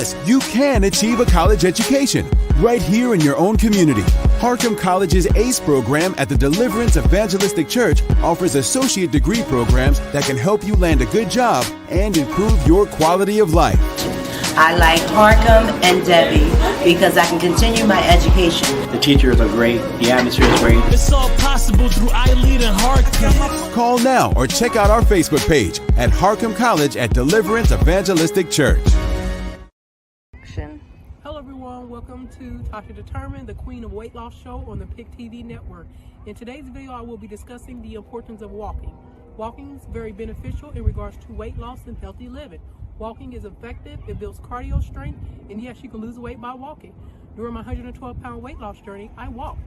Yes, you can achieve a college education right here in your own community. Harcum College's ACE program at the Deliverance Evangelistic Church offers associate degree programs that can help you land a good job and improve your quality of life. I like Harcum and Debbie because I can continue my education. The teachers are great. The atmosphere is great. It's all possible through iLead and Harcum. Call now or check out our Facebook page at Harcum College at Deliverance Evangelistic Church. Hello everyone, welcome to Tasha Determined, the Queen of Weight Loss Show on the PIC TV network. In today's video, I will be discussing the importance of walking. Walking is very beneficial in regards to weight loss and healthy living. Walking is effective, it builds cardio strength, and yes, you can lose weight by walking. During my 112-pound weight loss journey, I walked.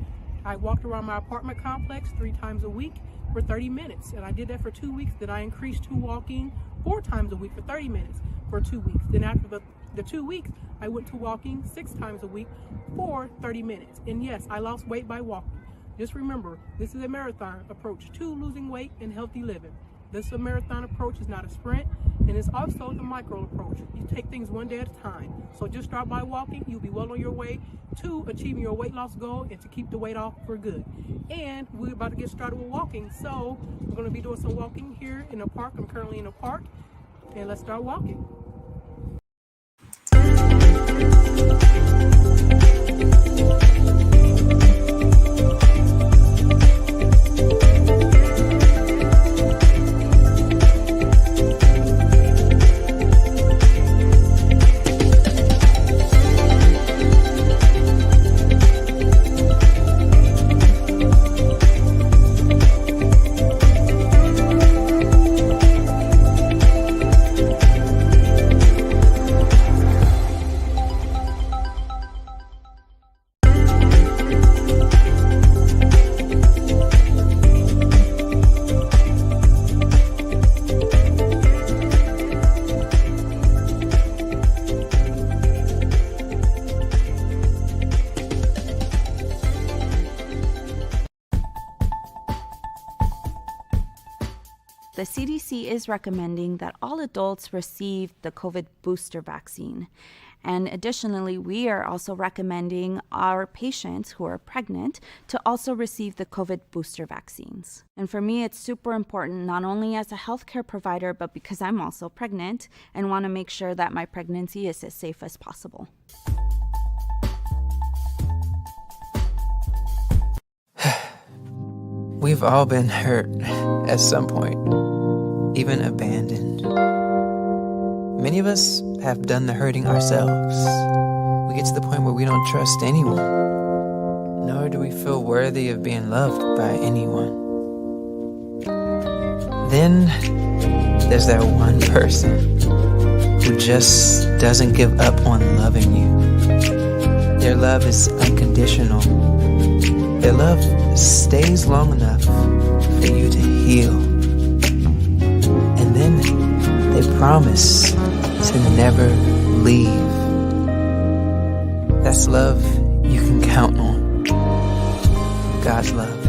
I walked around my apartment complex 3 times a week for 30 minutes, and I did that for 2 weeks. Then I increased to walking 4 times a week for 30 minutes for 2 weeks. Then after the 2 weeks, I went to walking 6 times a week for 30 minutes. And yes, I lost weight by walking. Just remember, this is a marathon approach to losing weight and healthy living. This marathon approach is not a sprint, and it's also the micro approach. You take things one day at a time. So just start by walking. You'll be well on your way to achieving your weight loss goal and to keep the weight off for good. And we're about to get started with walking. So we're going to be doing some walking here in the park. I'm currently in the park, and let's start walking. The CDC is recommending that all adults receive the COVID booster vaccine. And additionally, we are also recommending our patients who are pregnant to also receive the COVID booster vaccines. And for me, it's super important, not only as a healthcare provider, but because I'm also pregnant and want to make sure that my pregnancy is as safe as possible. We've all been hurt at some point, even abandoned. Many of us have done the hurting ourselves. We get to the point where we don't trust anyone, nor do we feel worthy of being loved by anyone. Then there's that one person who just doesn't give up on loving you. Their love is unconditional. Their love stays long enough for you to heal. And then they promise to never leave. That's love you can count on. God's love.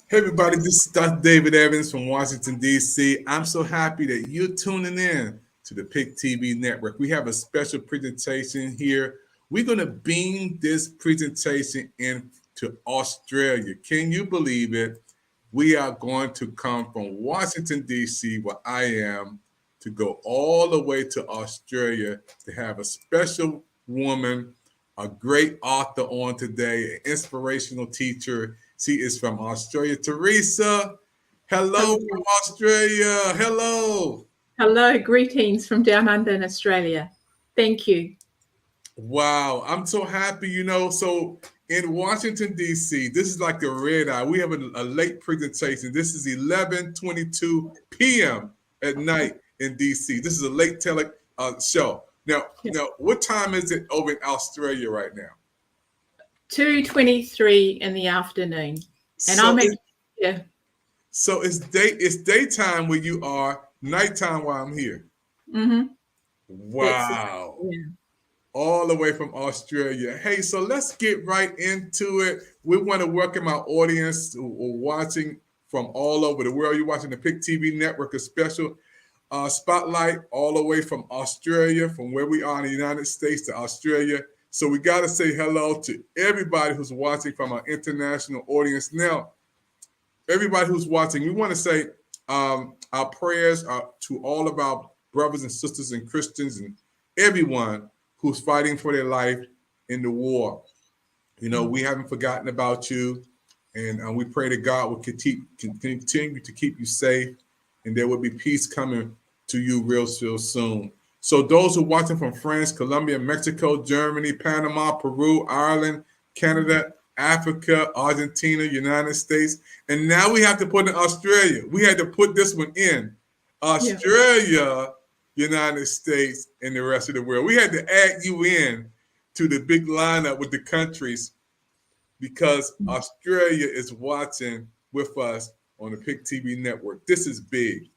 Hey everybody, this is Dr. David Evans from Washington, D.C. I'm so happy that you're tuning in to the PIC TV network. We have a special presentation here. We're going to beam this presentation into Australia. Can you believe it? We are going to come from Washington, D.C., where I am, to go all the way to Australia to have a special woman, a great author on today, an inspirational teacher. She is from Australia. Teresa, hello from Australia. Hello. Hello, greetings from down under in Australia. Thank you. Wow, I'm so happy, so in Washington, D.C., this is like the red eye. We have a late presentation. This is 11:22 p.m. at night in D.C. This is a late show. Now, what time is it over in Australia right now? 2:23 in the afternoon. And So it's daytime where you are, nighttime while I'm here. Mm-hmm. Wow. Yeah. All the way from Australia. Hey, so let's get right into it. We want to welcome our audience who are watching from all over the world. You're watching the Pick TV Network, a special spotlight all the way from Australia, from where we are in the United States to Australia. So we got to say hello to everybody who's watching from our international audience. Now, everybody who's watching, we want to say our prayers are to all of our brothers and sisters and Christians and everyone who's fighting for their life in the war. You know, we haven't forgotten about you, and we pray that God will continue to keep you safe, and there will be peace coming to you real soon. So those who are watching from France, Colombia, Mexico, Germany, Panama, Peru, Ireland, Canada, Africa, Argentina, United States, and now we have to put in Australia. We had to put this one in. Australia, United States, and the rest of the world. We had to add you in to the big lineup with the countries because Australia is watching with us on the Pick TV Network. This is big.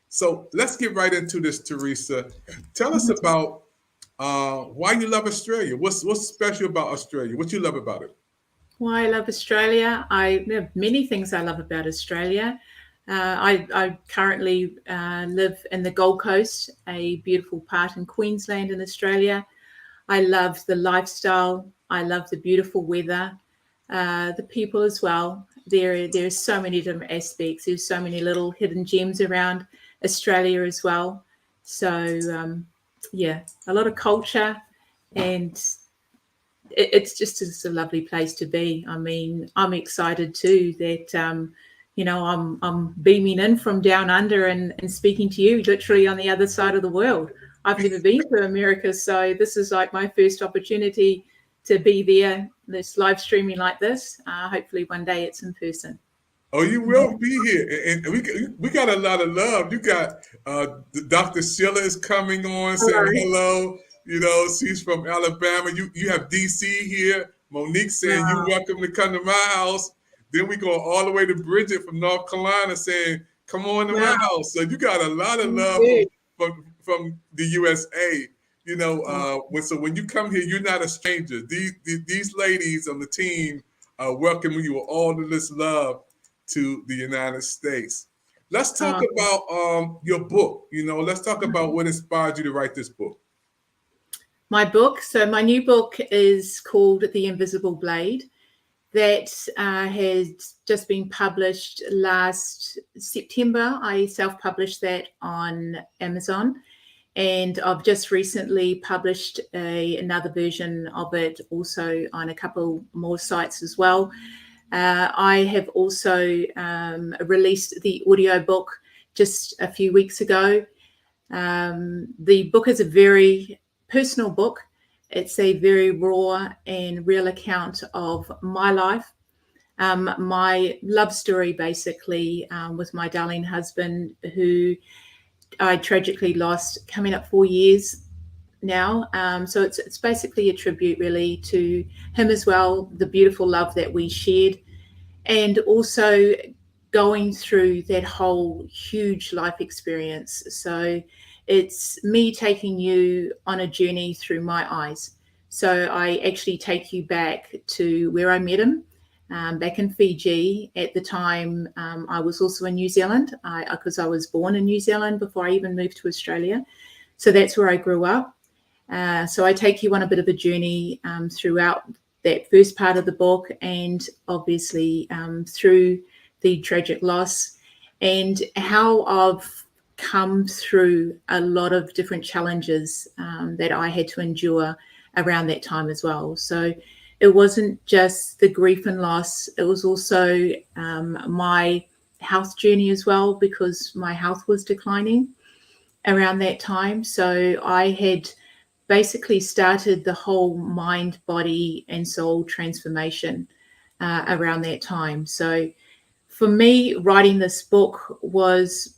So let's get right into this, Teresa. Tell us about why you love Australia. What's special about Australia? What you love about it? Why I love Australia? There are many things I love about Australia. I currently live in the Gold Coast, a beautiful part in Queensland in Australia. I love the lifestyle. I love the beautiful weather, the people as well. There's so many different aspects. There's so many little hidden gems around Australia as well. So a lot of culture, and it's just a lovely place to be. I mean, I'm excited too that I'm beaming in from down under and speaking to you literally on the other side of the world. I've never been to America, so this is like my first opportunity to be there, this live streaming like this. Hopefully one day it's in person. Oh, you will be here, and we got a lot of love. You got Dr. Sheila is coming on saying hello. You know, she's from Alabama. You have DC here. Monique saying you're welcome to come to my house. Then we go all the way to Bridget from North Carolina saying, come on to my house. So you got a lot of love from the USA. You know, when you come here, you're not a stranger. These ladies on the team welcome you with all of this love to the United States. Let's talk about your book. You know, let's talk about what inspired you to write this book. My book. So my new book is called The Invisible Blade. That has just been published last September. I self-published that on Amazon, and I've just recently published another version of it also on a couple more sites as well. I have also released the audiobook just a few weeks ago. The book is a very personal book. It's a very raw and real account of my life, my love story, basically, with my darling husband, who I tragically lost coming up 4 years now. So it's basically a tribute, really, to him as well, the beautiful love that we shared, and also going through that whole huge life experience. So it's me taking you on a journey through my eyes. So I actually take you back to where I met him, back in Fiji. At the time, I was also in New Zealand, because I was born in New Zealand before I even moved to Australia. So that's where I grew up. So I take you on a bit of a journey throughout that first part of the book, and obviously through the tragic loss, and how I've come through a lot of different challenges that I had to endure around that time as well. So it wasn't just the grief and loss, it was also my health journey as well, because my health was declining around that time. So I had basically started the whole mind, body and soul transformation around that time. So for me, writing this book was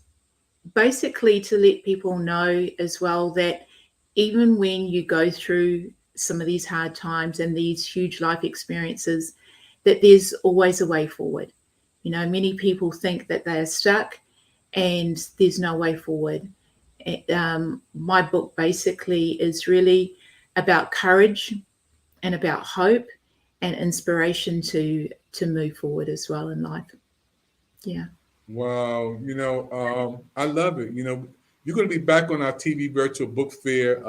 basically to let people know as well that even when you go through some of these hard times and these huge life experiences, that there's always a way forward. You know, many people think that they are stuck and there's no way forward. My book basically is really about courage and about hope and inspiration to move forward as well in life. Yeah. Wow. I love it. You're going to be back on our TV virtual book fair.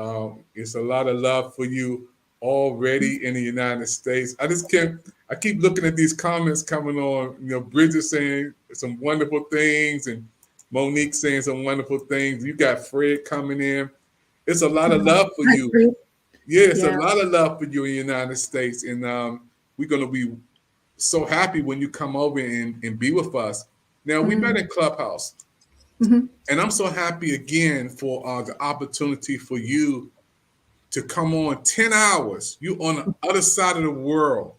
It's a lot of love for you already in the United States. I keep looking at these comments coming on, Bridget saying some wonderful things and Monique saying some wonderful things. You got Fred coming in. It's a lot of love for Hi, you. Fred. Yeah, it's a Yeah. lot of love for you in the United States. And we're going to be so happy when you come over and be with us. Now, we met in Clubhouse. Mhm. And I'm so happy again for the opportunity for you to come on 10 hours. You on the other side of the world,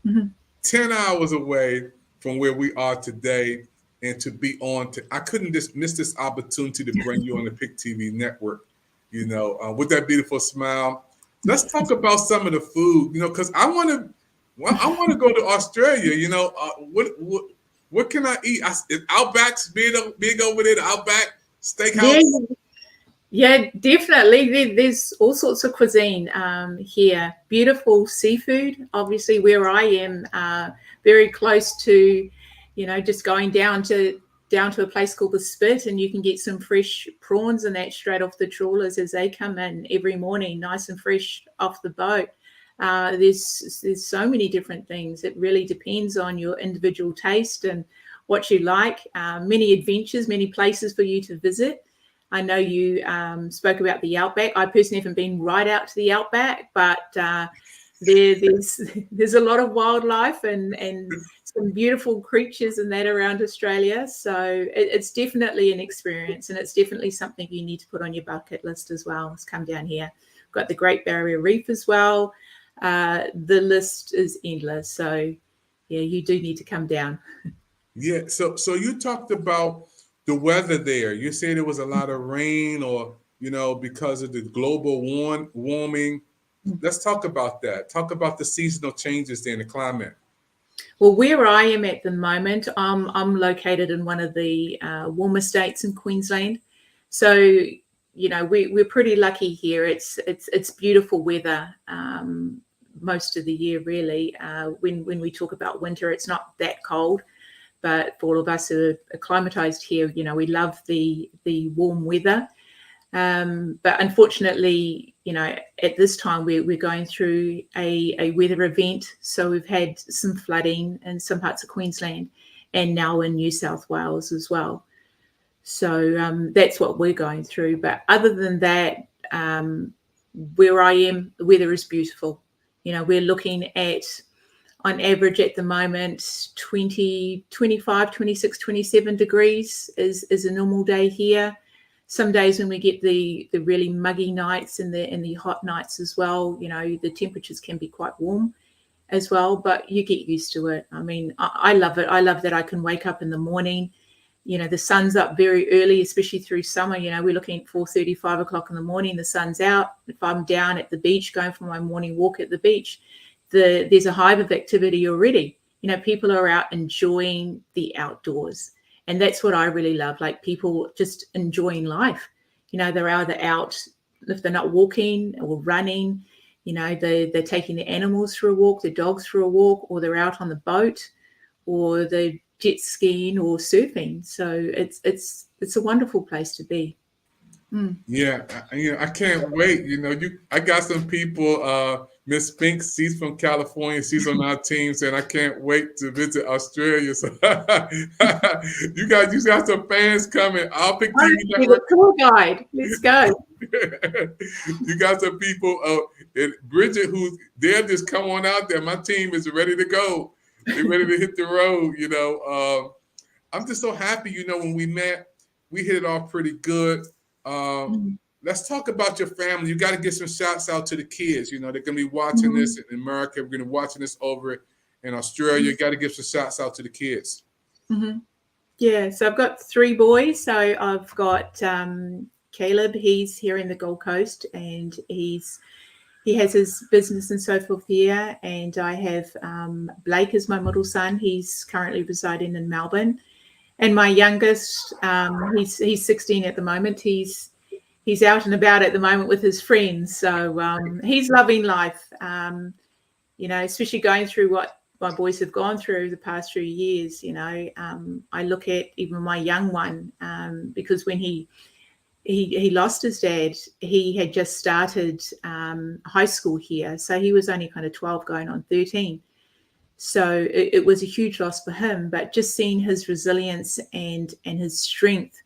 Mhm. 10 hours away from where we are today, and to be on. I couldn't just miss this opportunity to bring you on the Pick TV network, with that beautiful smile. Let's talk about some of the food, because I want to go to Australia. What can I eat? Is Outback's big over there? The Outback Steakhouse. Yeah, yeah, definitely. There's all sorts of cuisine here. Beautiful seafood. Obviously, where I am, very close to, just going down to a place called the Spit, and you can get some fresh prawns and that straight off the trawlers as they come in every morning, nice and fresh off the boat. There's so many different things. It really depends on your individual taste and what you like. Many adventures, many places for you to visit. I know you spoke about the Outback. I personally haven't been right out to the Outback, but there's a lot of wildlife and some beautiful creatures and that around Australia. So it's definitely an experience, and it's definitely something you need to put on your bucket list as well. Let's come down here. We've got the Great Barrier Reef as well. The list is endless. So yeah, you do need to come down. Yeah. So you talked about the weather there. You said it was a lot of rain, or because of the global warming. Let's talk about that. Talk about the seasonal changes there in the climate. Well, where I am at the moment, I'm located in one of the warmer states in Queensland. So we're pretty lucky here. It's beautiful weather most of the year, really. When we talk about winter, it's not that cold. But for all of us who are acclimatized here, we love the warm weather. But unfortunately, at this time we're going through a weather event. So we've had some flooding in some parts of Queensland and now in New South Wales as well. So that's what we're going through. But other than that, where I am, the weather is beautiful. We're looking at, on average at the moment, 20, 25, 26, 27 degrees is a normal day here. Some days when we get the really muggy nights and the hot nights as well, the temperatures can be quite warm as well, but you get used to it. I mean, I love it. I love that I can wake up in the morning. The sun's up very early, especially through summer. We're looking at 4:30, 5 o'clock in the morning. The sun's out. If I'm down at the beach going for my morning walk at the beach, there's a hive of activity already. People are out enjoying the outdoors. And that's what I really love, like people just enjoying life. They're either out, if they're not walking or running, they're taking the animals for a walk, the dogs for a walk, or they're out on the boat, or they're jet skiing or surfing. So it's a wonderful place to be. Yeah, I can't wait. I got some people. Miss Fink, she's from California. She's on our team, saying I can't wait to visit Australia. So you got some fans coming. I'll pick TV network. Tour guide. Let's go. You got some people. And Bridget, they'll just come on out there. My team is ready to go. They're ready to hit the road. I'm just so happy. When we met, we hit it off pretty good. Let's talk about your family. You got to get some shouts out to the kids. They're going to be watching this in America. We're going to be watching this over in Australia. You got to give some shouts out to the kids. Yeah, so I've got 3 boys. So I've got Caleb. He's here in the Gold Coast, and he has his business and so forth here. And I have Blake as my middle son. He's currently residing in Melbourne. And my youngest, he's 16 at the moment. He's out and about at the moment with his friends. So he's loving life, especially going through what my boys have gone through the past few years, I look at even my young one, because when he lost his dad, he had just started high school here. So he was only kind of 12 going on 13. So it was a huge loss for him, but just seeing his resilience and his strength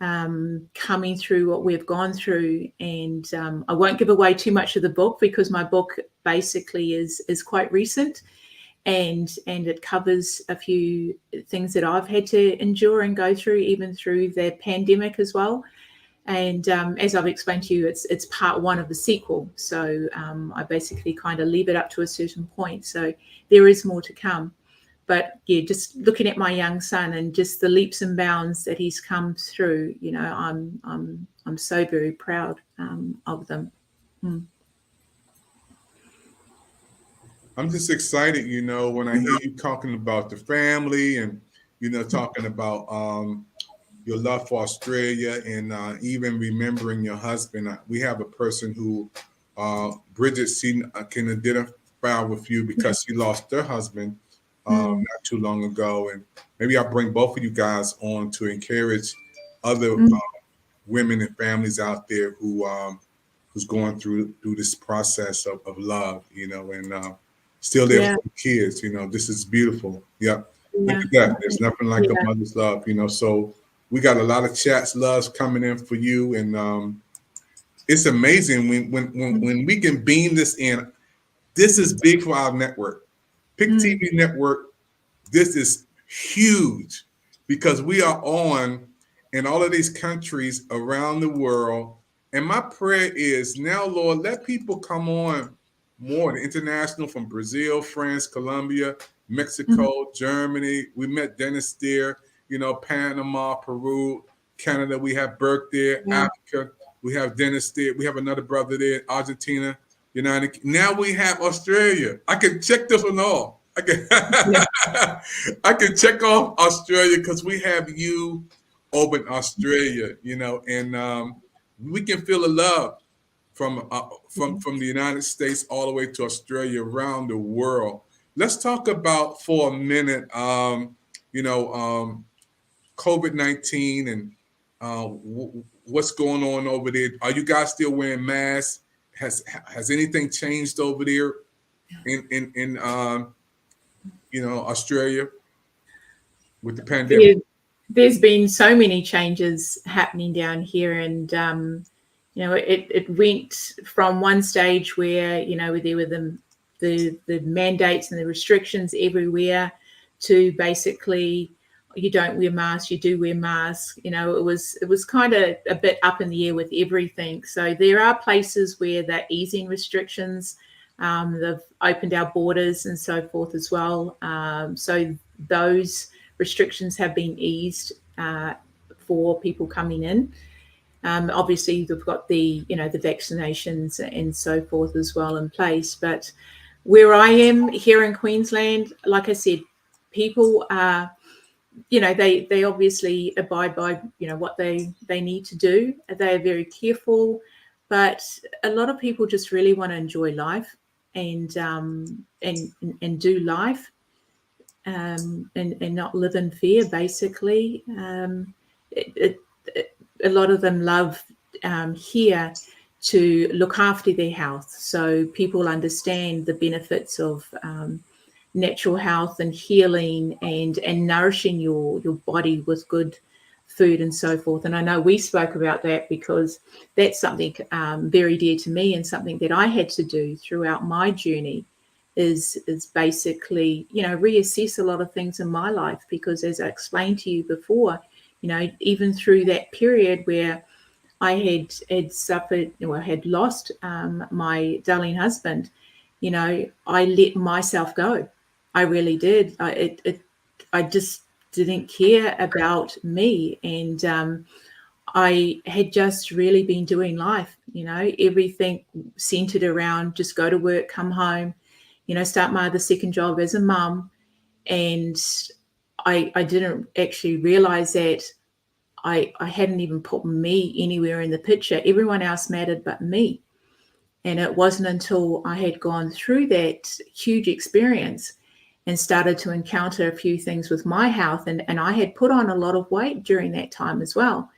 coming through what we've gone through. And I won't give away too much of the book, because my book basically is quite recent, and it covers a few things that I've had to endure and go through, even through the pandemic as well. And as I've explained to you, it's part one of the sequel. So I basically kind of leave it up to a certain point. So there is more to come. But yeah, just looking at my young son and just the leaps and bounds that he's come through, I'm so very proud of them. I'm just excited, when I hear you talking about the family and, talking about your love for Australia, and even remembering your husband. We have a person who, Bridget, can identify with you because she lost her husband not too long ago. And maybe I'll bring both of you guys on to encourage other women and families out there who's going through this process of love, and still there for the kids. This is beautiful. Look at that. There's nothing like a mother's love, so we got a lot of chats, loves coming in for you. And it's amazing when we can beam this in. This is big for our network. Pick TV Network, this is huge, because we are on in all of these countries around the world. And my prayer is now, Lord, let people come on more, the international, from Brazil, France, Colombia, Mexico, Germany. We met Dennis there, Panama, Peru, Canada. We have Burke there, Africa. We have Dennis there. We have another brother there, Argentina. Now we have Australia. I can check this one off. I can check off Australia because we have you over in Australia, and we can feel the love from the United States all the way to Australia, around the world. Let's talk about for a minute, COVID-19 and what's going on over there. Are you guys still wearing masks? Has anything changed over there in Australia with the pandemic? There's been so many changes happening down here, and it went from one stage where there were the mandates and the restrictions everywhere, to basically you don't wear masks, you do wear masks. It was kind of a bit up in the air with everything. So there are places where they're easing restrictions. They've opened our borders and so forth as well. So those restrictions have been eased for people coming in. Obviously, they've got the vaccinations and so forth as well in place. But where I am here in Queensland, like I said, people are, they obviously abide by what they need to do. They are very careful, but a lot of people just really want to enjoy life and do life, and not live in fear. Basically, a lot of them love here to look after their health. So people understand the benefits of natural health and healing and nourishing your body with good food and so forth. And I know we spoke about that because that's something very dear to me, and something that I had to do throughout my journey is basically, reassess a lot of things in my life, because as I explained to you before, even through that period where I had suffered, had lost my darling husband, I let myself go. I really did. I just didn't care about me, and I had just really been doing life. Everything centered around just go to work, come home, start my other second job as a mum, and I didn't actually realize that I hadn't even put me anywhere in the picture. Everyone else mattered but me. And it wasn't until I had gone through that huge experience and started to encounter a few things with my health. And I had put on a lot of weight during that time as well.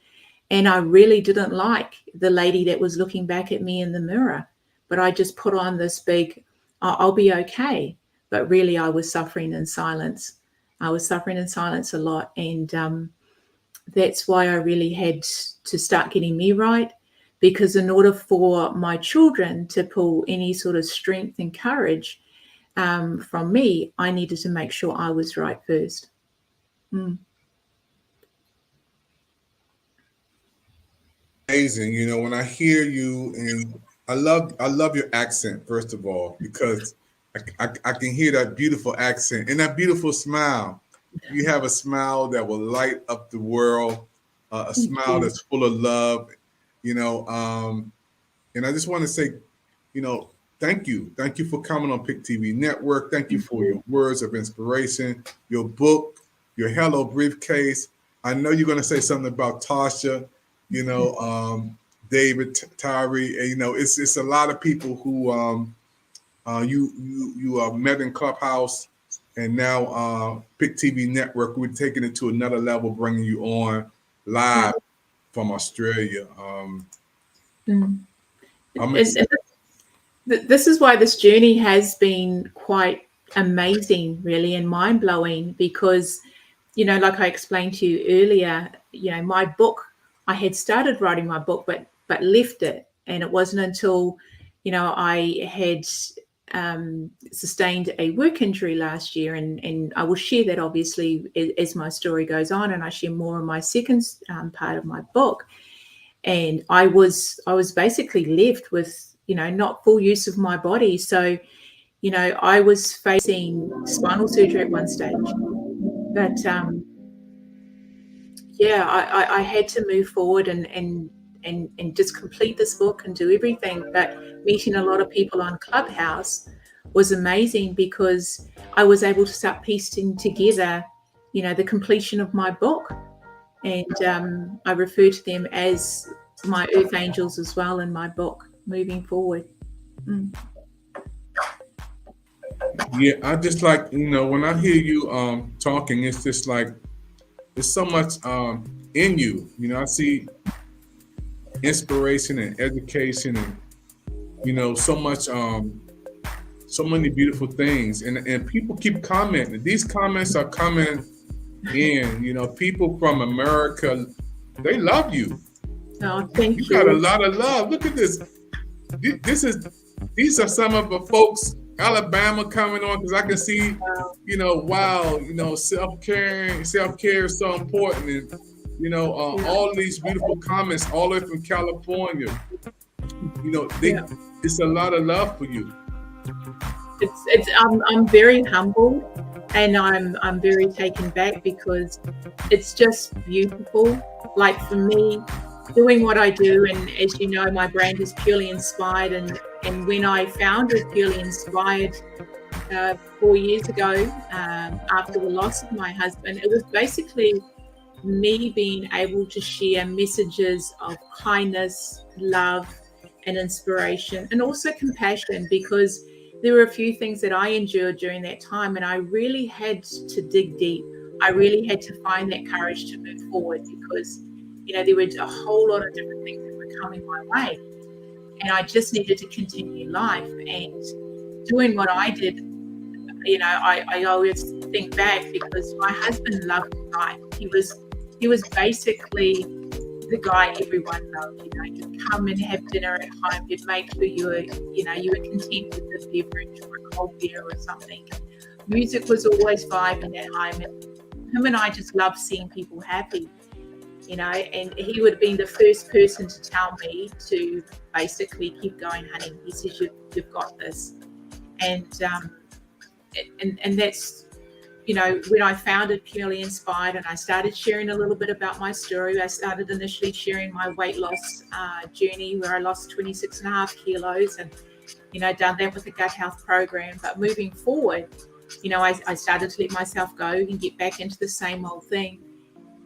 And I really didn't like the lady that was looking back at me in the mirror. But I just put on this big, I'll be okay. But really, I was suffering in silence. I was suffering in silence a lot. And that's why I really had to start getting me right. Because in order for my children to pull any sort of strength and courage from me, I needed to make sure I was right first. Amazing. You know, when I hear you, and I love your accent, first of all, because I can hear that beautiful accent and that beautiful smile. You have a smile that will light up the world, a smile that's full of love, you know. And I just want to say, you know, thank you. Thank you for coming on Pick TV Network. Thank you for your words of inspiration, your book, your Hello Briefcase. I know you're going to say something about Tasha, you know, David, Tyree. You know, it's a lot of people who you met in Clubhouse, and now Pick TV Network. We're taking it to another level, bringing you on live from Australia. This is why this journey has been quite amazing, really, and mind-blowing, because, you know, like I explained to you earlier, you know, my book, I had started writing my book, but left it. And it wasn't until, you know, I had sustained a work injury last year, and I will share that obviously as my story goes on, and I share more in my second part of my book. And I was basically left with, you know, not full use of my body. So, you know, I was facing spinal surgery at one stage, but yeah, I had to move forward and just complete this book and do everything. But meeting a lot of people on Clubhouse was amazing, because I was able to start piecing together, you know, the completion of my book. And I refer to them as my earth angels as well in my book moving forward. Yeah, I just like, you know, when I hear you talking, it's just like there's so much in you. You know, I see inspiration and education, and you know, so much so many beautiful things. And people keep commenting. These comments are coming in, you know, people from America, they love you. Oh, thank you. You got a lot of love. Look at this. These are some of the folks, Alabama, coming on, because I can see, you know, wow, you know, self-care is so important. And, you know, all these beautiful comments all the way from California. You know, it's a lot of love for you. I'm very humbled, and I'm very taken back, because it's just beautiful. Like, for me, doing what I do, and as you know, my brand is Purely Inspired, and when I founded Purely Inspired 4 years ago, after the loss of my husband, it was basically me being able to share messages of kindness, love, and inspiration, and also compassion, because there were a few things that I endured during that time, and I really had to dig deep. I really had to find that courage to move forward, because, you know, there were a whole lot of different things that were coming my way, and I just needed to continue life. And doing what I did, you know, I always think back, because my husband loved life. He was basically the guy everyone loved. You know, you'd come and have dinner at home. You'd make sure you were content with this beverage or a cold beer or something. Music was always vibing at home, and him and I just loved seeing people happy. You know, and he would have been the first person to tell me to basically keep going, honey. He says, you've got this. And that's, you know, when I founded Purely Inspired and I started sharing a little bit about my story, I started initially sharing my weight loss journey, where I lost 26.5 kilos, and, you know, done that with a gut health program. But moving forward, you know, I started to let myself go and get back into the same old thing.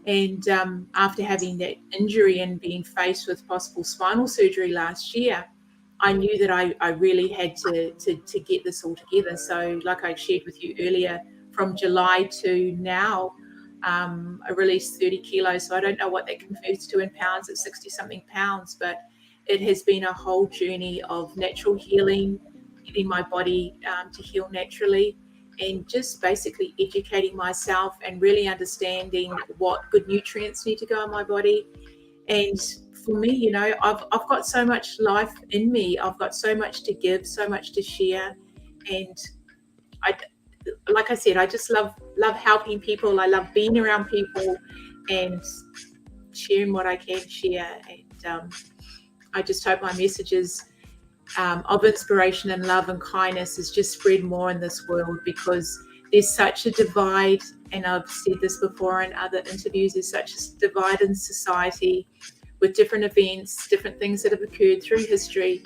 And after having that injury and being faced with possible spinal surgery last year, I knew that I really had to get this all together. So like I shared with you earlier, from July to now, I released 30 kilos. So I don't know what that converts to in pounds. It's 60 something pounds, but it has been a whole journey of natural healing, getting my body to heal naturally, and just basically educating myself and really understanding what good nutrients need to go in my body. And for me, you know, I've got so much life in me. I've got so much to give, so much to share. And I, like I said, I just love helping people. I love being around people and sharing what I can share. And I just hope my messages of inspiration and love and kindness is just spread more in this world, because there's such a divide. And I've said this before in other interviews, there's such a divide in society with different events, different things that have occurred through history.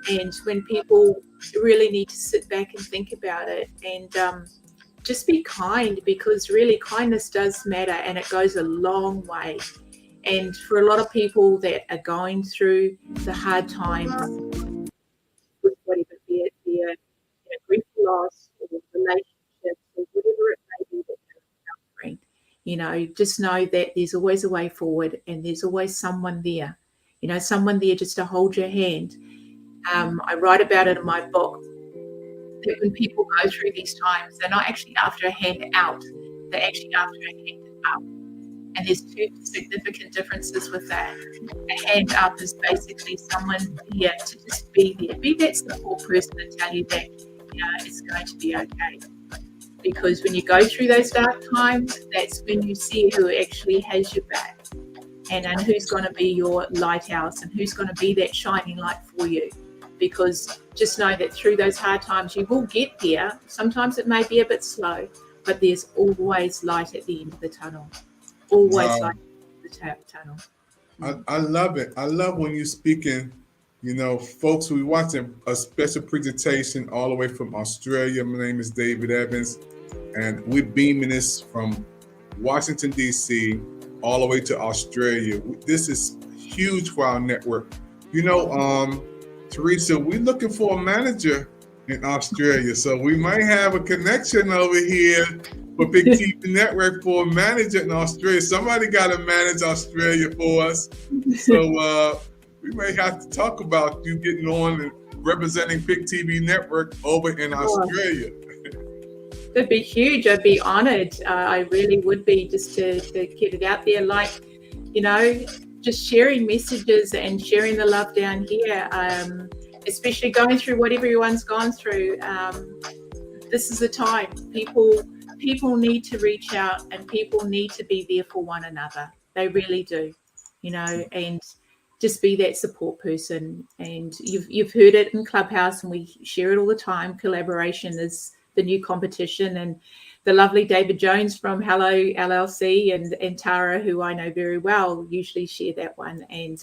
And when people really need to sit back and think about it and just be kind, because really kindness does matter and it goes a long way. And for a lot of people that are going through the hard times, with whatever, be it their grief, loss, or relationships, or whatever it may be that they're encountering, you know, just know that there's always a way forward and there's always someone there, you know, someone there just to hold your hand. I write about it in my book, that when people go through these times, they're not actually after a hand out, they're actually after a hand up. And there's two significant differences with that. A hand up is basically someone here to just be there, be that support person and tell you that, you know, it's going to be okay. Because when you go through those dark times, that's when you see who actually has your back, and who's going to be your lighthouse and who's going to be that shining light for you. Because just know that through those hard times, you will get there. Sometimes it may be a bit slow, but there's always light at the end of the tunnel. Always light at the tunnel. I love it. I love when you're speaking. You know, folks, we're watching a special presentation all the way from Australia. My name is David Evans, and we're beaming this from Washington, D.C., all the way to Australia. This is huge for our network. You know, Teresa, we're looking for a manager in Australia, so we might have a connection over here for Big TV Network for a manager in Australia. Somebody got to manage Australia for us. So we may have to talk about you getting on and representing Big TV Network over in Australia. That'd be huge. I'd be honored. I really would be, just to get it out there. Like, you know, just sharing messages and sharing the love down here, especially going through what everyone's gone through. This is the time. People need to reach out, and people need to be there for one another. They really do, you know, and just be that support person. And you've heard it in Clubhouse, and we share it all the time. Collaboration is the new competition. And the lovely David Jones from Hello LLC and Tara, who I know very well, usually share that one. And,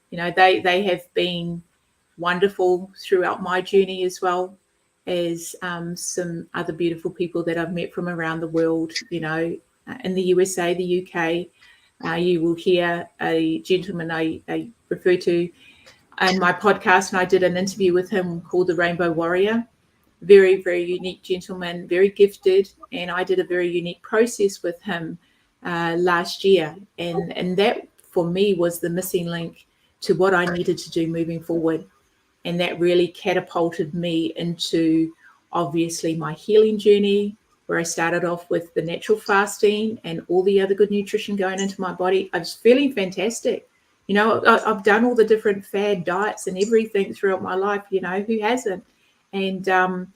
you know, they have been wonderful throughout my journey, as well as some other beautiful people that I've met from around the world, you know, in the USA, the UK. You will hear a gentleman I refer to in my podcast, and I did an interview with him called The Rainbow Warrior. Very, very unique gentleman, very gifted. And I did a very unique process with him last year. And that, for me, was the missing link to what I needed to do moving forward. And that really catapulted me into, obviously, my healing journey, where I started off with the natural fasting and all the other good nutrition going into my body. I was feeling fantastic. You know, I've done all the different fad diets and everything throughout my life, you know, who hasn't? And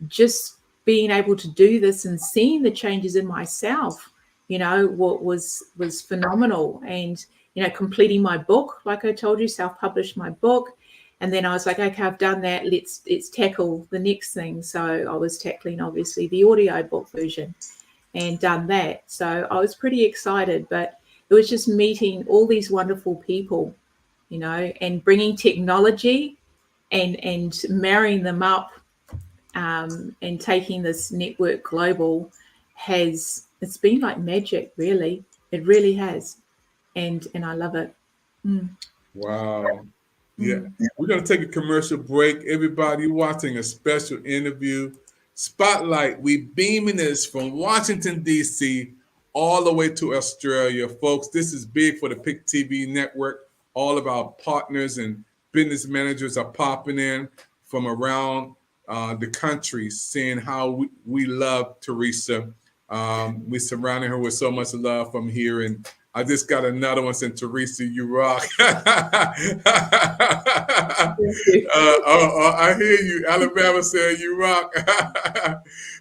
just being able to do this and seeing the changes in myself, you know, what was phenomenal. And, you know, completing my book, like I told you, self-published my book. And then I was like, okay, I've done that. Let's tackle the next thing. So I was tackling, obviously, the audio book version and done that. So I was pretty excited, but it was just meeting all these wonderful people, you know, and bringing technology and marrying them up and taking this network global it's been like magic, really. It really has. And I love it. Wow. Yeah. We're going to take a commercial break. Everybody watching a special interview. Spotlight, we beaming this from Washington, D.C. all the way to Australia. Folks, this is big for the PIC TV network. All of our partners and business managers are popping in from around the country, saying how we love Teresa. We're surrounding her with so much love from here. And I just got another one saying, Teresa, you rock. I hear you. Alabama saying you rock.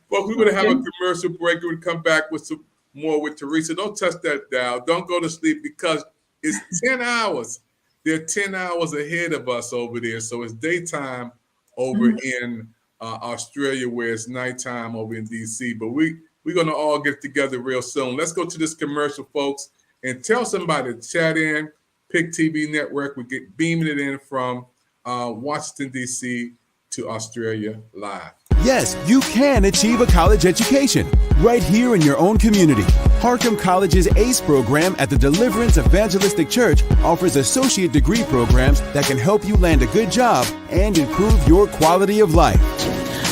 Folks, we're going to have a commercial break. We'll come back with some more with Teresa. Don't touch that dial. Don't go to sleep because it's 10 hours. They're 10 hours ahead of us over there. So it's daytime over in Australia, where it's nighttime over in D.C. But we're going to all get together real soon. Let's go to this commercial, folks, and tell somebody to chat in. PIC TV Network. We get beaming it in from Washington, D.C. to Australia live. Yes, you can achieve a college education right here in your own community. Harcum College's ACE program at the Deliverance Evangelistic Church offers associate degree programs that can help you land a good job and improve your quality of life.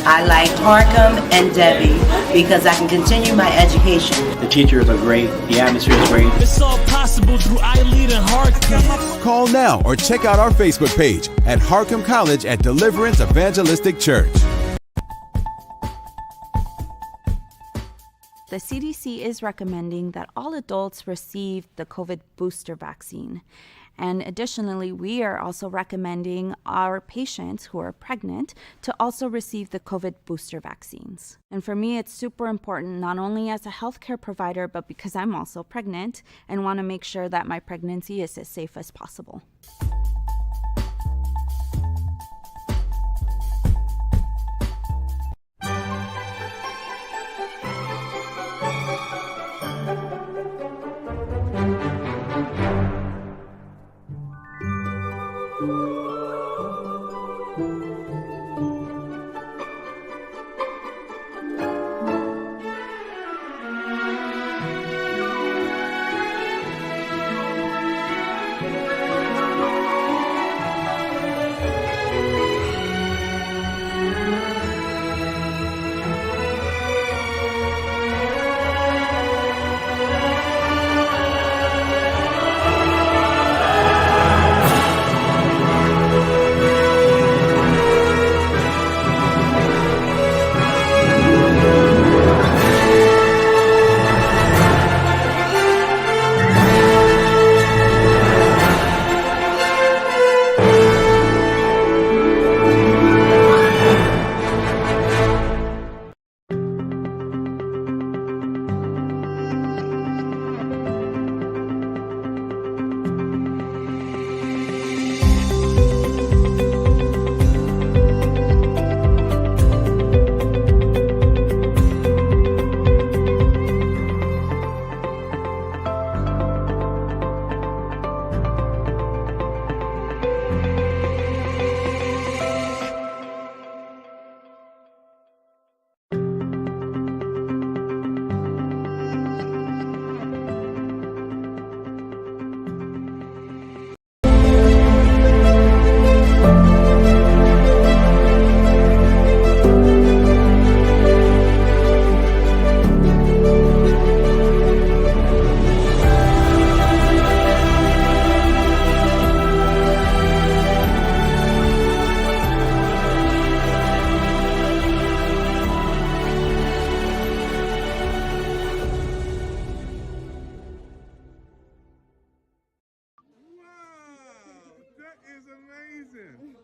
I like Harcum and Debbie because I can continue my education. The teachers are great. The atmosphere is great. It's all possible through iLead and Harcum. Call now or check out our Facebook page at Harcum College at Deliverance Evangelistic Church. The CDC is recommending that all adults receive the COVID booster vaccine. And additionally, we are also recommending our patients who are pregnant to also receive the COVID booster vaccines. And for me, it's super important, not only as a healthcare provider, but because I'm also pregnant and want to make sure that my pregnancy is as safe as possible.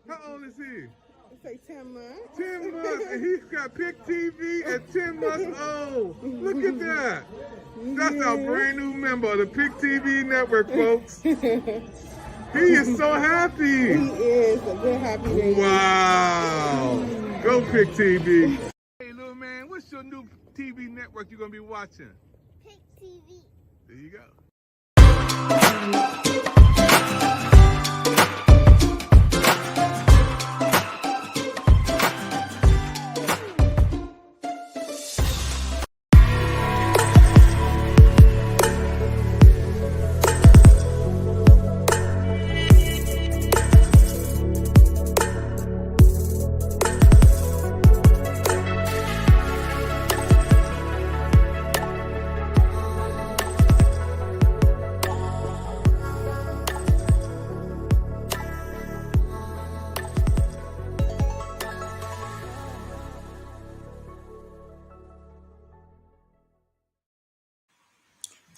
How old is he? Say 10 months. 10 months, and he's got PIC TV at 10 months old. Look at that. That's our brand new member of the PIC TV network, folks. He is so happy. He is a good happy baby. Wow. Go PIC TV. Hey, little man, what's your new TV network you're going to be watching? PIC TV. There you go.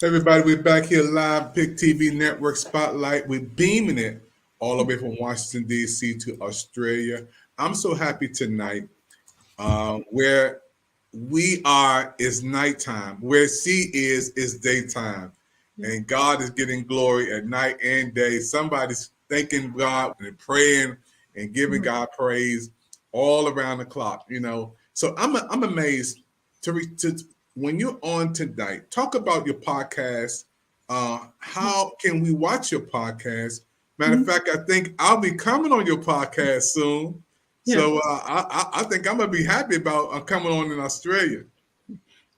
Everybody, we're back here live, Pick TV Network Spotlight. We're beaming it all the way from Washington, D.C. to Australia. I'm so happy tonight. Where we are is nighttime. Where she is daytime. And God is getting glory at night and day. Somebody's thanking God and praying and giving God praise all around the clock, you know. So I'm amazed to when you're on tonight, talk about your podcast. How can we watch your podcast? Matter of fact, I think I'll be coming on your podcast soon. Yeah. So I think I'm gonna be happy about coming on in Australia.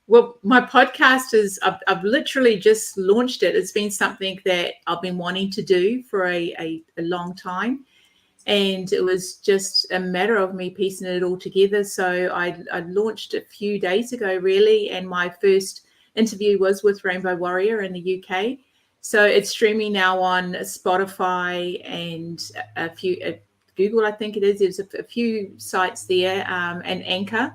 Well, my podcast is, I've literally just launched it. It's been something that I've been wanting to do for a long time. And it was just a matter of me piecing it all together. So I launched a few days ago, really. And my first interview was with Rainbow Warrior in the UK. So it's streaming now on Spotify and a few, Google, I think it is. There's a few sites there, and Anchor.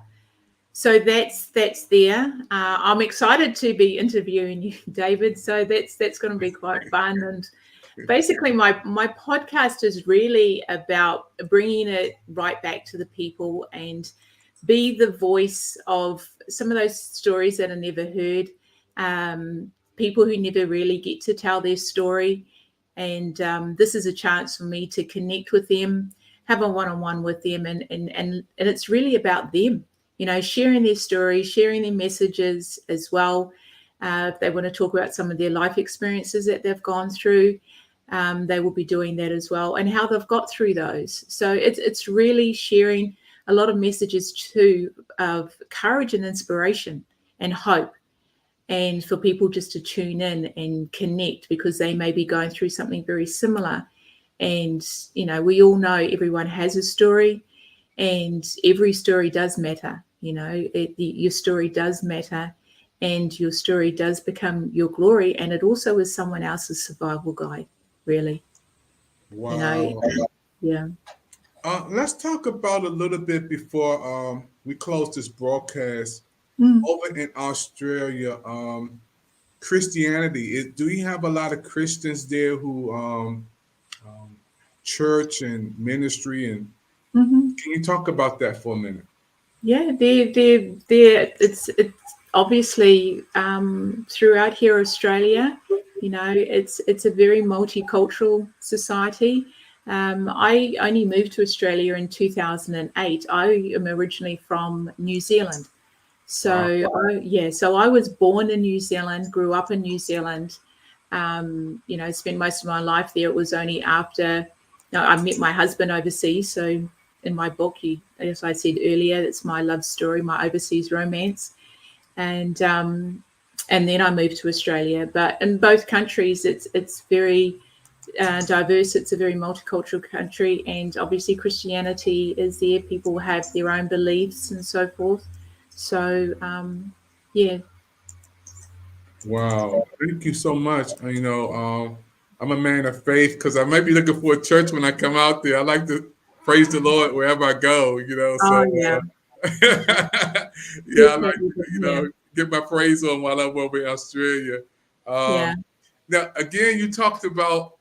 So that's there. I'm excited to be interviewing you, David. So that's going to be quite fun. And basically, my podcast is really about bringing it right back to the people and be the voice of some of those stories that are never heard. People who never really get to tell their story. And this is a chance for me to connect with them, have a one-on-one with them, and it's really about them. You know, sharing their stories, sharing their messages as well. If they want to talk about some of their life experiences that they've gone through, they will be doing that as well, and how they've got through those. So it's really sharing a lot of messages too of courage and inspiration and hope, and for people just to tune in and connect because they may be going through something very similar. And, you know, we all know everyone has a story. And every story does matter, you know, your story does matter, and your story does become your glory. And it also is someone else's survival guide, really. Wow. You know, yeah. Let's talk about a little bit before we close this broadcast. Over in Australia, Christianity. Do you have a lot of Christians there who church and ministry and can you talk about that for a minute? Yeah, it's obviously throughout here, Australia. You know, it's a very multicultural society. I only moved to Australia in 2008. I am originally from New Zealand. So so I was born in New Zealand, grew up in New Zealand. You know, spent most of my life there. It was only after I met my husband overseas. So in my book, as I said earlier, it's my love story, my overseas romance, and then I moved to Australia. But in both countries, it's very diverse. It's a very multicultural country, and obviously Christianity is there. People have their own beliefs and so forth. So yeah. Wow, thank you so much. You know, I'm a man of faith because I might be looking for a church when I come out there. I like to praise the Lord wherever I go. You know, so yeah. I like to, you know, get my praise on while I'm over in Australia. Now, again, you talked about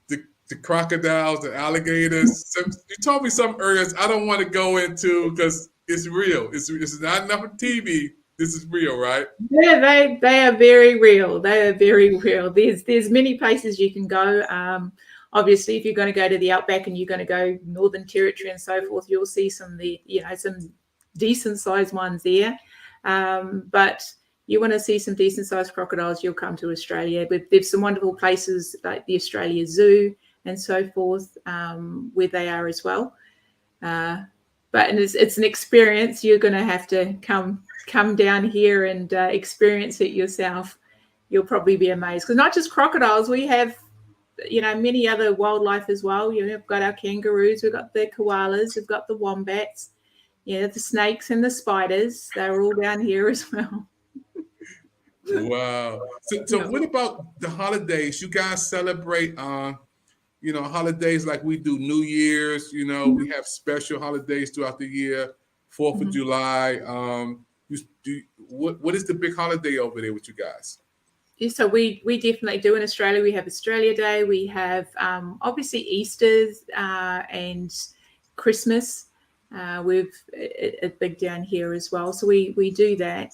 the crocodiles, the alligators. You told me some areas I don't want to go into because it's real. It's not enough of TV. This is real, right? Yeah, they are very real. They are very real. There's many places you can go. Obviously, if you're going to go to the outback and you're going to go Northern Territory and so forth, you'll see some decent sized ones there. But you want to see some decent sized crocodiles, you'll come to Australia. But there's some wonderful places like the Australia Zoo and so forth, where they are as well. But it's an experience. You're going to have to come down here and experience it yourself. You'll probably be amazed because not just crocodiles, we have, you know, many other wildlife as well. You know, we've got our kangaroos, we've got the koalas, we've got the wombats, the snakes and the spiders. They're all down here as well. Wow. So what about the holidays? You guys celebrate holidays like we do New Year's, you know, we have special holidays throughout the year, 4th of July. What is the big holiday over there with you guys? So we definitely do in Australia. We have Australia Day. We have obviously Easter's and Christmas. We've a big down here as well. So we do that.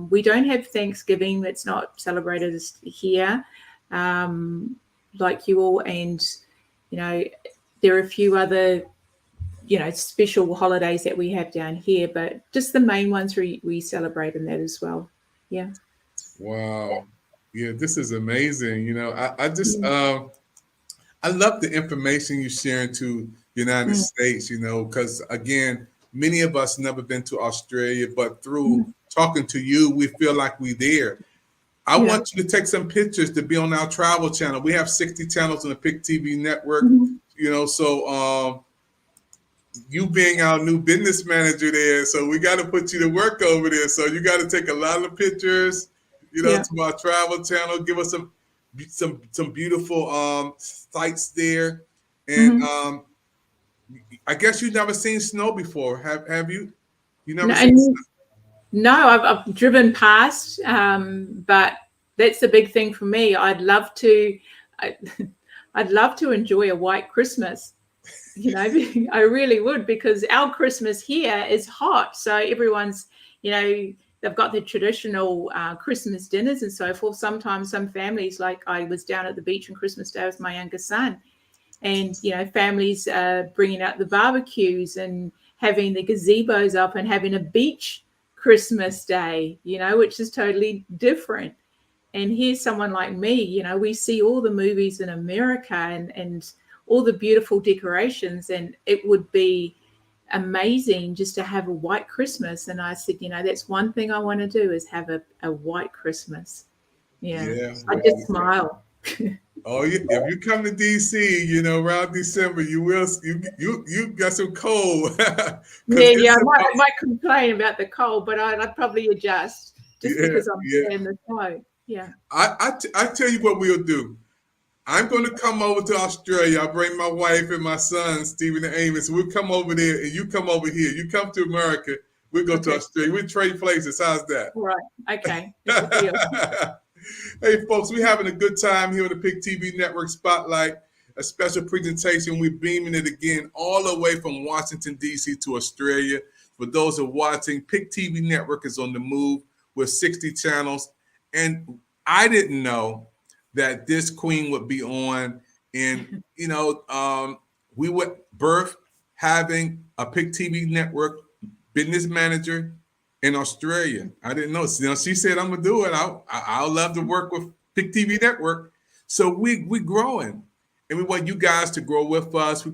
We don't have Thanksgiving. That's not celebrated here like you all. And, you know, there are a few other, you know, special holidays that we have down here, but just the main ones we celebrate in that as well. Yeah. Wow. Yeah, this is amazing. You know, I just I love the information you're sharing to the United States, you know, because again, many of us never been to Australia, but through talking to you, we feel like we're there. I want you to take some pictures to be on our travel channel. We have 60 channels on the Pick TV network, you know, so you being our new business manager there, so we got to put you to work over there. So you got to take a lot of pictures, you know, to our travel channel. Give us some beautiful sites there, and I guess you've never seen snow before, have you? You never seen snow? No, I've driven past, but that's the big thing for me. I'd love to enjoy a white Christmas. You know, I really would, because our Christmas here is hot. So everyone's, you know, they've got their traditional Christmas dinners and so forth. Sometimes some families, like I was down at the beach on Christmas Day with my youngest son, and, you know, families bringing out the barbecues and having the gazebos up and having a beach Christmas Day, you know, which is totally different. And here's someone like me, you know, we see all the movies in America and all the beautiful decorations, and it would be amazing just to have a white Christmas. And I said, you know, that's one thing I want to do, is have a white Christmas. Yeah. I just smile. Oh, if you come to DC, you know, around December, you got some cold. I might complain about the cold, but I'd probably adjust just because I'm in the snow. Yeah. I tell you what we'll do. I'm going to come over to Australia. I'll bring my wife and my son, Stephen and Amy. So we'll come over there and you come over here. You come to America. We'll go to Australia. We'll trade places. How's that? All right. Okay. Hey, folks, we're having a good time here on the Pick TV Network Spotlight, a special presentation. We're beaming it again all the way from Washington, D.C. to Australia. For those who are watching, Pick TV Network is on the move with 60 channels. And I didn't know that this queen would be on. And, you know, we would birth having a Pick TV Network business manager in Australia. I didn't know. You know, she said, I'm going to do it. I'll love to work with Pick TV Network. So we growing. And we want you guys to grow with us.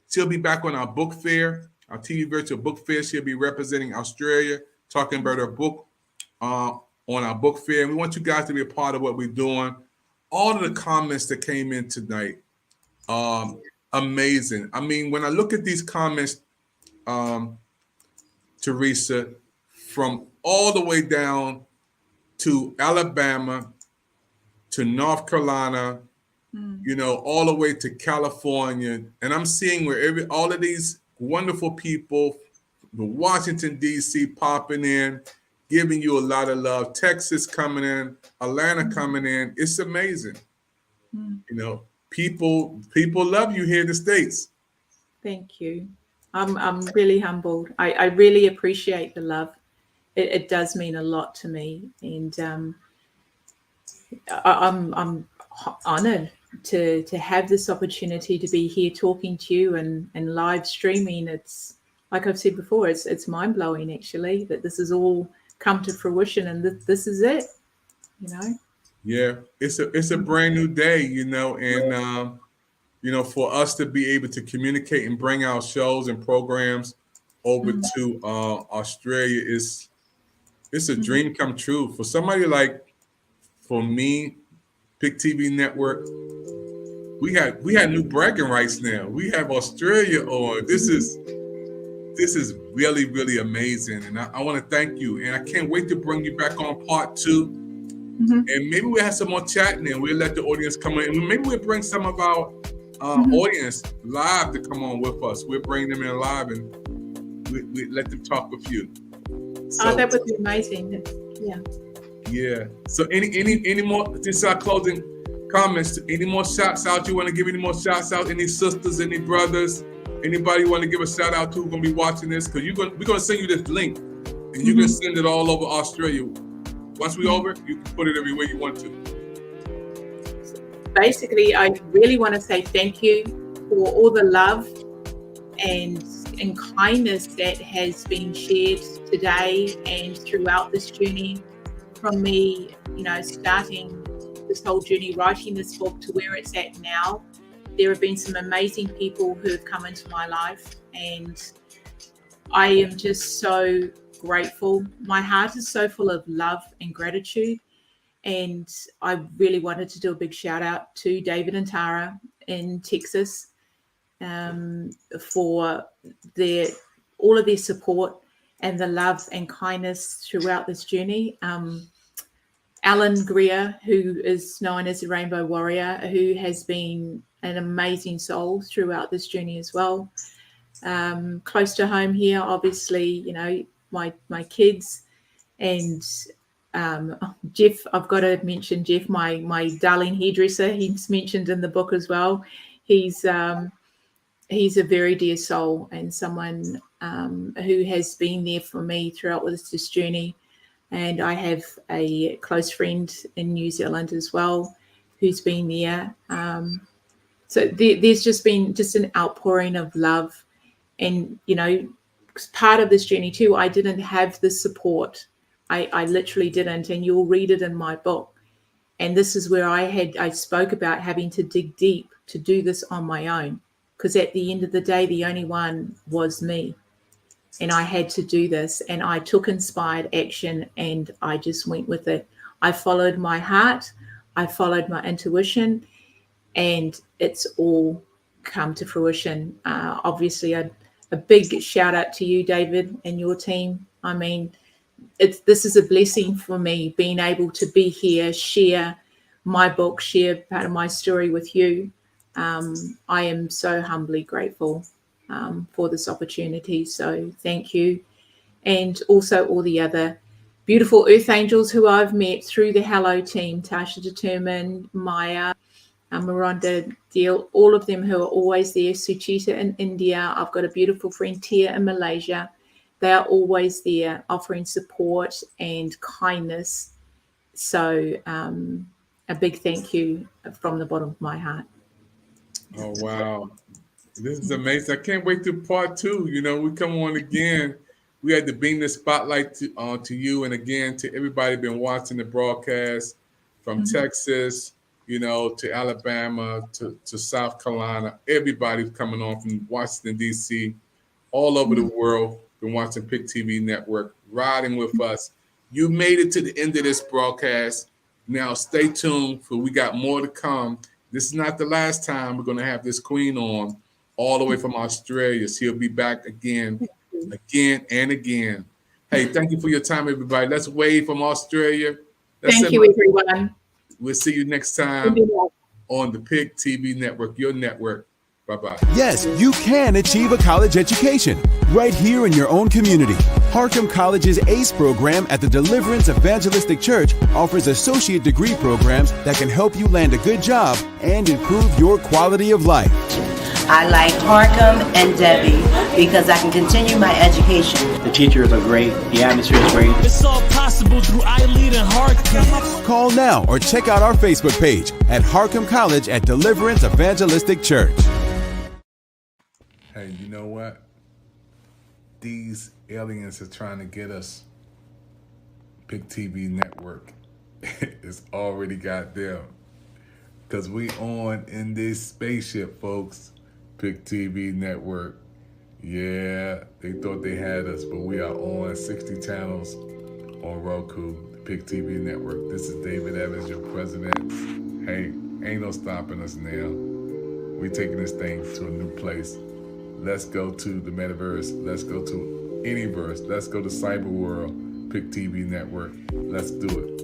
She'll be back on our book fair, our TV virtual book fair. She'll be representing Australia, talking about her book on our book fair. And we want you guys to be a part of what we're doing. All of the comments that came in tonight, amazing. I mean, when I look at these comments, Teresa, from all the way down to Alabama, to North Carolina, you know, all the way to California, and I'm seeing where all of these wonderful people, the Washington, D.C. popping in, giving you a lot of love. Texas coming in, Atlanta coming in. It's amazing. You know, people love you here in the States. Thank you. I'm really humbled. I really appreciate the love. It does mean a lot to me, and I'm honored to have this opportunity to be here talking to you and live streaming. It's like I've said before, it's mind-blowing actually that this has all come to fruition, and this is it, you know. Yeah, it's a brand new day, you know, and you know, for us to be able to communicate and bring our shows and programs over to Australia it's a dream come true. For somebody like, for me, Pick TV Network, we had new bragging rights now. We have Australia on. This is really, really amazing. And I want to thank you. And I can't wait to bring you back on part 2. And maybe we'll have some more chatting and we'll let the audience come in. And maybe we'll bring some of our audience live to come on with us. We'll bring them in live and we let them talk with you. So, that would be amazing. Yeah. Yeah. So any more, just our closing comments, any more shouts out? You want to give any more shouts out? Any sisters, any brothers, anybody you want to give a shout out to who's going to be watching this? Because we're going to send you this link and you can send it all over Australia. Once we're over, you can put it everywhere you want to. Basically, I really want to say thank you for all the love and kindness that has been shared today and throughout this journey, from me, starting this whole journey, writing this book to where it's at now. There have been some amazing people who have come into my life, and I am just so grateful. My heart is so full of love and gratitude. And I really wanted to do a big shout out to David and Tara in Texas for all of their support and the love and kindness throughout this journey. Alan Greer, who is known as the Rainbow Warrior, who has been an amazing soul throughout this journey as well. Close to home here, obviously, my kids and Jeff. I've got to mention Jeff, my darling hairdresser. He's mentioned in the book as well. He's a very dear soul and someone who has been there for me throughout this journey. And I have a close friend in New Zealand as well who's been there. So there's just been an outpouring of love. And, part of this journey too, I didn't have the support. I literally didn't. And you'll read it in my book. And this is where I spoke about having to dig deep to do this on my own. Because at the end of the day, the only one was me. And I had to do this. And I took inspired action and I just went with it. I followed my heart. I followed my intuition. And it's all come to fruition. Obviously, a big shout out to you, David, and your team. I mean, this is a blessing for me, being able to be here, share my book, share part of my story with you. I am so humbly grateful for this opportunity. So thank you. And also all the other beautiful Earth Angels who I've met through the Hello team, Tasha Determined, Maya, Miranda Deal, all of them who are always there, Suchita in India. I've got a beautiful friend, Tia, in Malaysia. They are always there offering support and kindness. So a big thank you from the bottom of my heart. Oh, wow. This is amazing. I can't wait to part 2. We come on again. We had to beam the spotlight to you. And again, to everybody been watching the broadcast from Texas, to Alabama, to South Carolina. Everybody's coming on from Washington, D.C., all over the world. Been watching Pick TV Network, riding with us. You made it to the end of this broadcast. Now stay tuned, for we got more to come. This is not the last time we're going to have this queen on, all the way from Australia. She'll be back again and again. Hey, thank you for your time, everybody. Let's wave from Australia. Thank you, everyone. We'll see you next time on the Pick TV Network, your network. Bye-bye. Yes, you can achieve a college education right here in your own community. Harcum College's ACE program at the Deliverance Evangelistic Church offers associate degree programs that can help you land a good job and improve your quality of life. I like Harcum and Debbie because I can continue my education. The teachers are great. The atmosphere is great. It's all possible through iLead and Harcum. Call now or check out our Facebook page at Harcum College at Deliverance Evangelistic Church. Hey, you know what? These aliens are trying to get us. Pick TV Network it's already got them. Because we on in this spaceship, folks. Pick TV Network. Yeah, they thought they had us, but we are on 60 channels on Roku, the Pick TV Network. This is David Evans, your president. Hey, ain't no stopping us now. We taking this thing to a new place. Let's go to the metaverse. Let's go to any verse. Let's go to cyber world. Pick TV Network. Let's do it.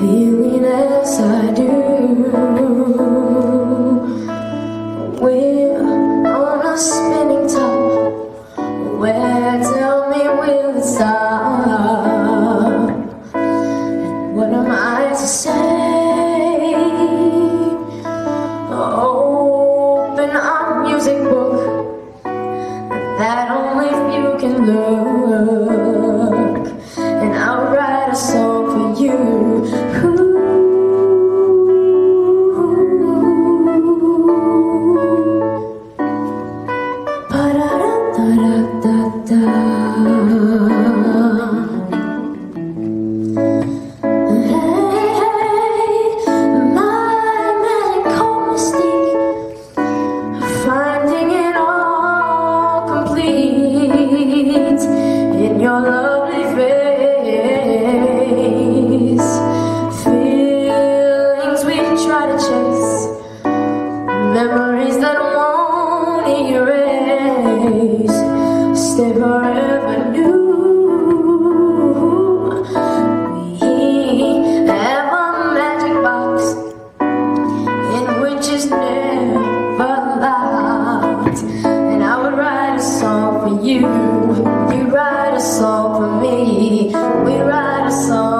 feeling as I do. We're on a spinning top, where tell me will it stop? And what am I to say? Open our music book that only few can look, and I'll write a song for you. Finding it all complete in your lovely face. Feelings we try to chase, memories that won't erase, stay forever new. We have a magic box in which is never locked, and I would write a song for you. You write a song for me. We write a song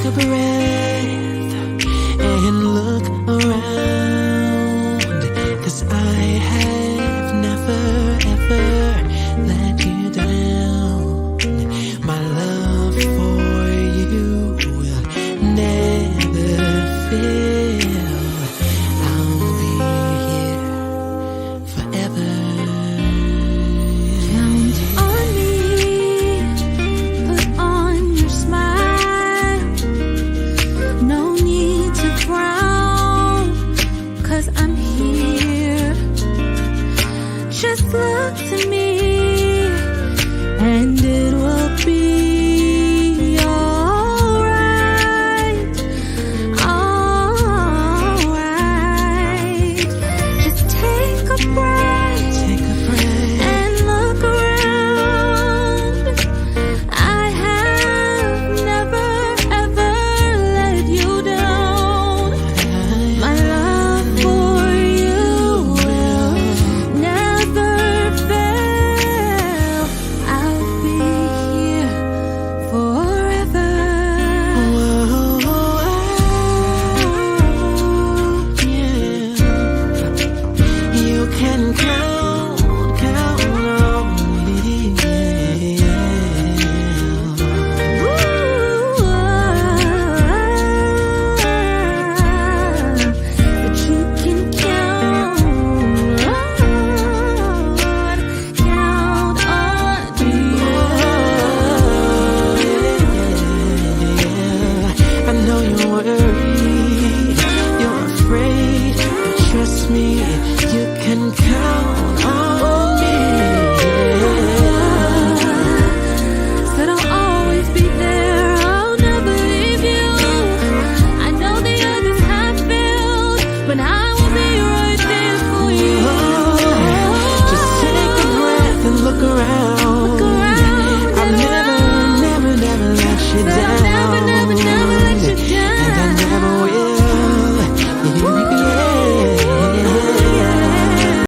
of breath.